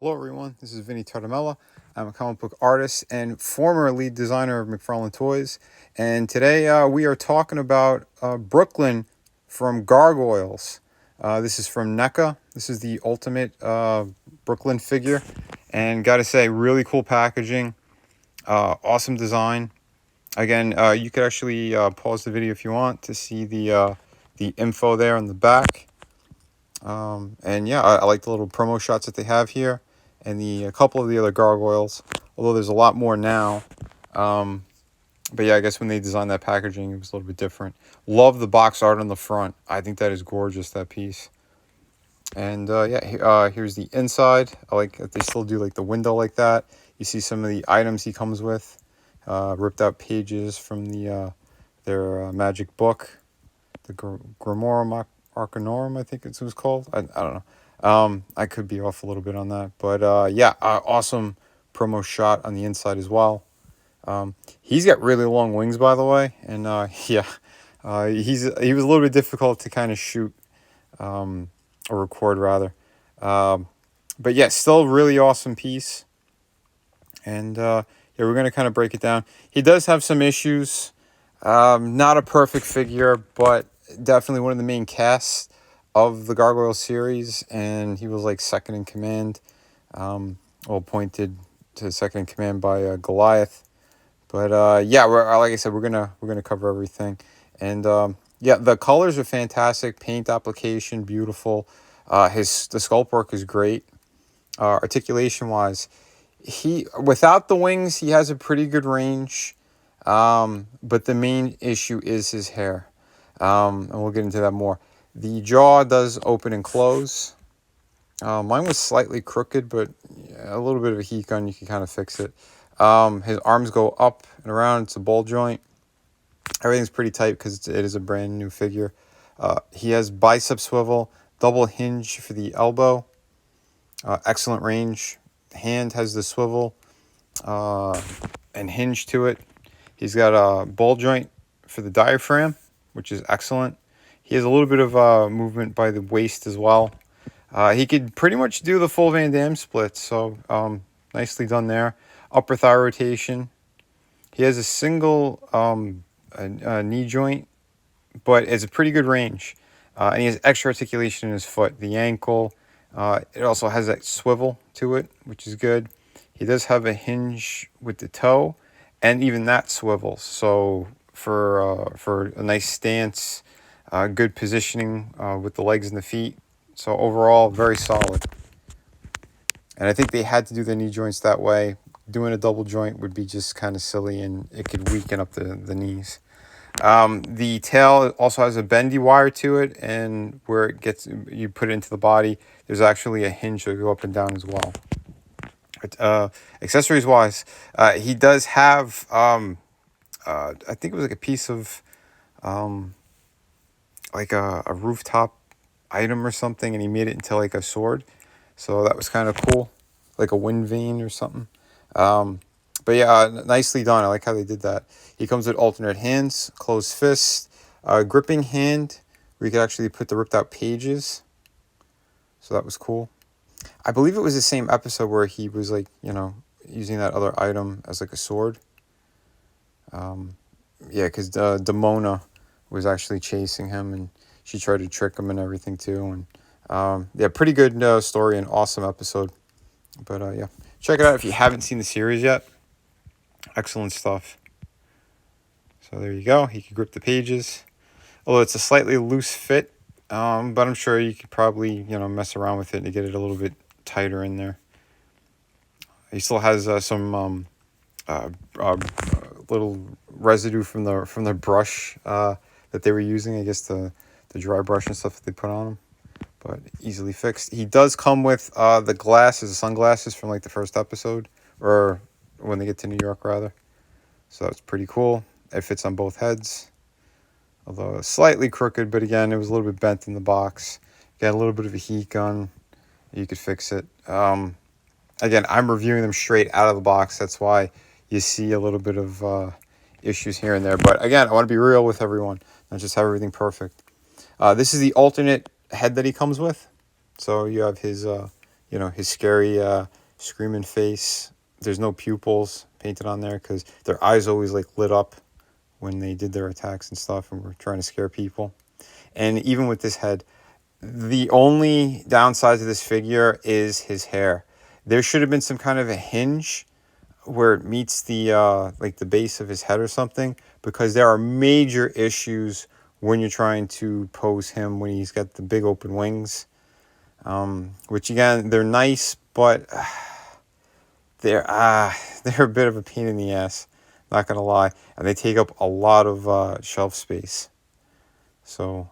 Hello everyone, this is Vinny Tartamella. I'm a comic book artist and former lead designer of McFarlane Toys. And today we are talking about Brooklyn from Gargoyles. This is from NECA. This is the ultimate Brooklyn figure. And gotta say, really cool packaging, awesome design. Again, you could actually pause the video if you want to see the info there on the back. And yeah, I like the little promo shots that they have here, and a couple of the other gargoyles. Although there's a lot more now. But yeah, I guess when they designed that packaging, it was a little bit different. Love the box art on the front. I think that is gorgeous, that piece. And here's the inside. I like that they still do like the window like that. You see some of the items he comes with. Ripped out pages from their magic book, the Grimoire Arcanorum, I think it was called. I don't know. I could be off a little bit on that. But awesome promo shot on the inside as well. He's got really long wings, by the way. And he was a little bit difficult to kind of shoot or record, rather. But yeah, still really awesome piece. And we're going to kind of break it down. He does have some issues. Not a perfect figure, but definitely one of the main casts of the Gargoyle series, and he was like second in command, appointed to second in command by Goliath. But we're like I said, we're gonna cover everything, and the colors are fantastic. Paint application, beautiful. The sculpt work is great. Articulation wise, without the wings, he has a pretty good range. But the main issue is his hair. And we'll get into that more. The jaw does open and close. Mine was slightly crooked, but a little bit of a heat gun, you can kind of fix it. His arms go up and around. It's a ball joint. Everything's pretty tight because it is a brand new figure. He has bicep swivel, double hinge for the elbow. Excellent range. Hand has the swivel and hinge to it. He's got a ball joint for the diaphragm, which is excellent. He has a little bit of movement by the waist as well. He could pretty much do the full Van Damme split, so nicely done there. Upper thigh rotation. He has a single knee joint, but it's a pretty good range. And he has extra articulation in his foot, the ankle. It also has that swivel to it, which is good. He does have a hinge with the toe, and even that swivels. So for a nice stance, good positioning with the legs and the feet. So overall, very solid. And I think they had to do the knee joints that way. Doing a double joint would be just kind of silly, and it could weaken up the knees. The tail also has a bendy wire to it, and where you put it into the body, there's actually a hinge to go up and down as well. Accessories wise, he does have I think it was like a piece of like a rooftop item or something, and he made it into like a sword, so that was kind of cool, like a wind vane or something. But yeah, nicely done. I like how they did that. He comes with alternate hands, closed fist, gripping hand, where you could actually put the ripped out pages, so that was cool. I believe it was the same episode where he was like, using that other item as like a sword. Because Demona was actually chasing him, and she tried to trick him and everything too. And pretty good story and awesome episode. But check it out if you haven't seen the series yet. Excellent stuff. So there you go. He can grip the pages. Although it's a slightly loose fit, but I'm sure you could probably mess around with it to get it a little bit tighter in there. He still has some little residue from the brush that they were using. I guess the dry brush and stuff that they put on him, but easily fixed. He does come with the sunglasses from like the first episode, or when they get to New York rather. So that's pretty cool. It fits on both heads, although slightly crooked, but again, it was a little bit bent in the box. Got a little bit of a heat gun. You could fix it. Again, I'm reviewing them straight out of the box. That's why you see a little bit of issues here and there. But again, I want to be real with everyone, not just have everything perfect. This is the alternate head that he comes with. So you have his you know, his scary screaming face. There's no pupils painted on there because their eyes always like lit up when they did their attacks and stuff and were trying to scare people. And even with this head, the only downside to this figure is his hair. There should have been some kind of a hinge where it meets the like the base of his head or something, because there are major issues when you're trying to pose him when he's got the big open wings, which again, they're nice, but they're they're a bit of a pain in the ass, not gonna lie, and they take up a lot of shelf space. So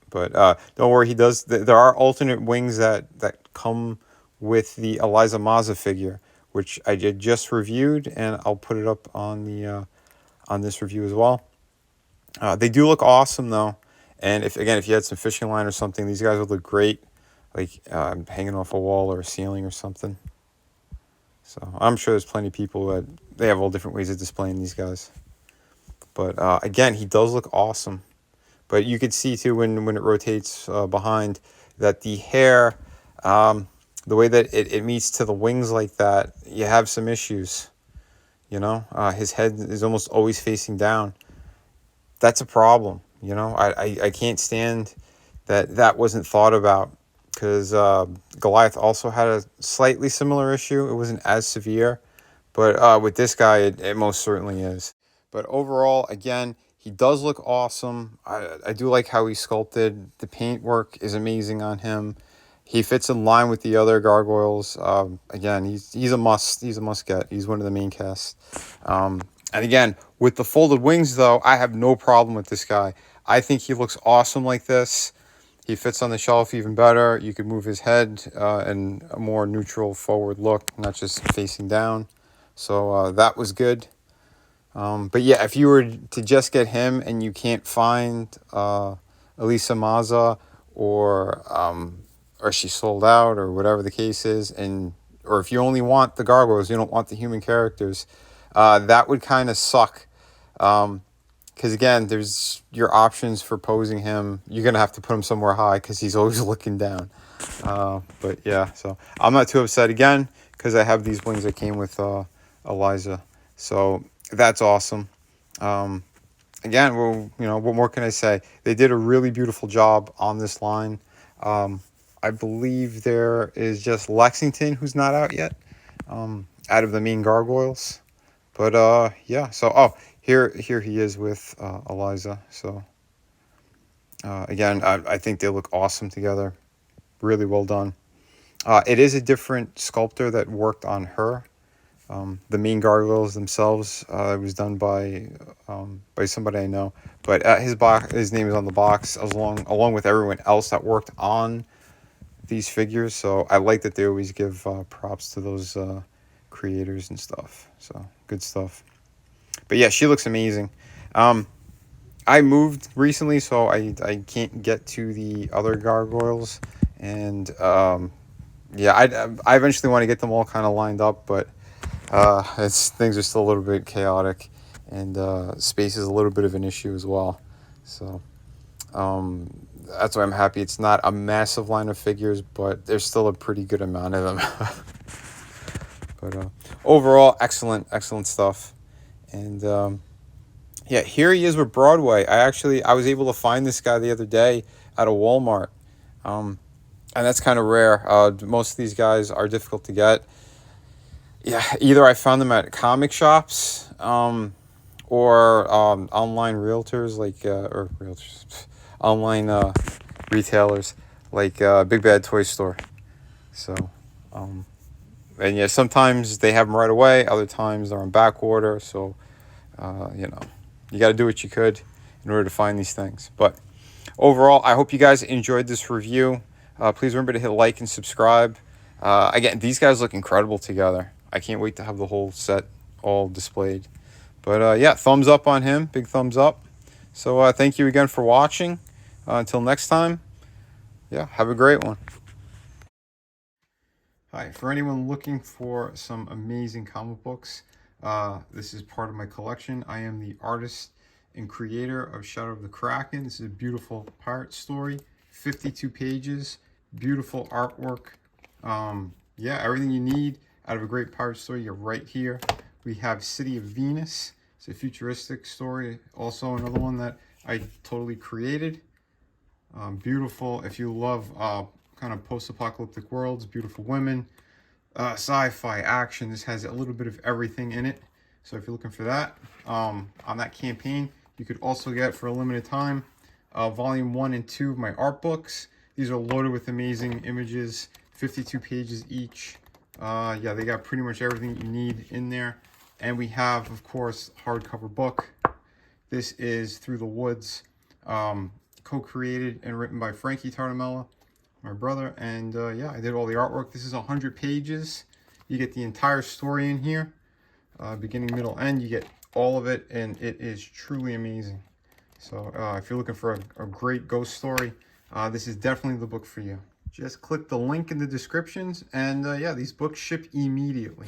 but don't worry, he does. There are alternate wings that come with the Eliza Maza figure, which I did just reviewed, and I'll put it up on the on this review as well. They do look awesome though, and if you had some fishing line or something, these guys would look great, like hanging off a wall or a ceiling or something. So I'm sure there's plenty of people that they have all different ways of displaying these guys. But again, he does look awesome. But you could see too when it rotates behind that the hair, the way that it meets to the wings like that, you have some issues. You know, his head is almost always facing down. That's a problem. You know, I can't stand that wasn't thought about, because Goliath also had a slightly similar issue. It wasn't as severe, but with this guy, it most certainly is. But overall, again, he does look awesome. I do like how he's sculpted. The paint work is amazing on him. He fits in line with the other gargoyles. Again, he's a must. He's a must get. He's one of the main cast. And again, with the folded wings, though, I have no problem with this guy. I think he looks awesome like this. He fits on the shelf even better. You could move his head in a more neutral forward look, not just facing down. So that was good. But yeah, if you were to just get him and you can't find Elisa Maza, or she's sold out, or whatever the case is, or if you only want the gargoyles, you don't want the human characters, that would kind of suck. Because again, there's your options for posing him. You're gonna have to put him somewhere high because he's always looking down. But yeah, so I'm not too upset again because I have these wings that came with Eliza. So that's awesome. Again, well, you know, what more can I say? They did a really beautiful job on this line. I believe there is just Lexington who's not out yet, out of the main gargoyles. But yeah, so here he is with Eliza. So again, I think they look awesome together. Really well done. It is a different sculptor that worked on her. The main gargoyles themselves, it was done by somebody I know, but his name is on the box along with everyone else that worked on these figures. So I like that they always give props to those creators and stuff. So good stuff. But yeah, she looks amazing. I moved recently, so I can't get to the other gargoyles, and yeah, I eventually want to get them all kind of lined up, but things are still a little bit chaotic, and space is a little bit of an issue as well. So that's why I'm happy it's not a massive line of figures, but there's still a pretty good amount of them. But overall, excellent stuff. And yeah, here he is with Broadway. I was able to find this guy the other day at a Walmart, and that's kind of rare. Most of these guys are difficult to get. Yeah, either I found them at comic shops, or online realtors or realtors, online retailers like Big Bad Toy Store. So, and yeah, sometimes they have them right away. Other times they're on back order. So, you know, you got to do what you could in order to find these things. But overall, I hope you guys enjoyed this review. Please remember to hit like and subscribe. Again, these guys look incredible together. I can't wait to have the whole set all displayed. But yeah, thumbs up on him. Big thumbs up. So thank you again for watching. Until next time, yeah, have a great one. Hi, for anyone looking for some amazing comic books, this is part of my collection. I am the artist and creator of Shadow of the Kraken. This is a beautiful pirate story, 52 pages, Beautiful artwork. Yeah, everything you need out of a great pirate story, you're right here. We have City of Venus. It's a futuristic story. Also another one that I totally created. Beautiful. If you love kind of post-apocalyptic worlds, beautiful women, sci-fi, action. This has a little bit of everything in it. So if you're looking for that, on that campaign, you could also get, for a limited time, volume 1 and 2 of my art books. These are loaded with amazing images, 52 pages each. Yeah, they got pretty much everything you need in there. And we have, of course, hardcover book. This is Through the Woods, co-created and written by Frankie Tartamella, my brother. And yeah, I did all the artwork. This is 100 pages. You get the entire story in here, beginning, middle, end. You get all of it, and it is truly amazing. So if you're looking for a great ghost story, this is definitely the book for you. Just click the link in the descriptions, and yeah, these books ship immediately.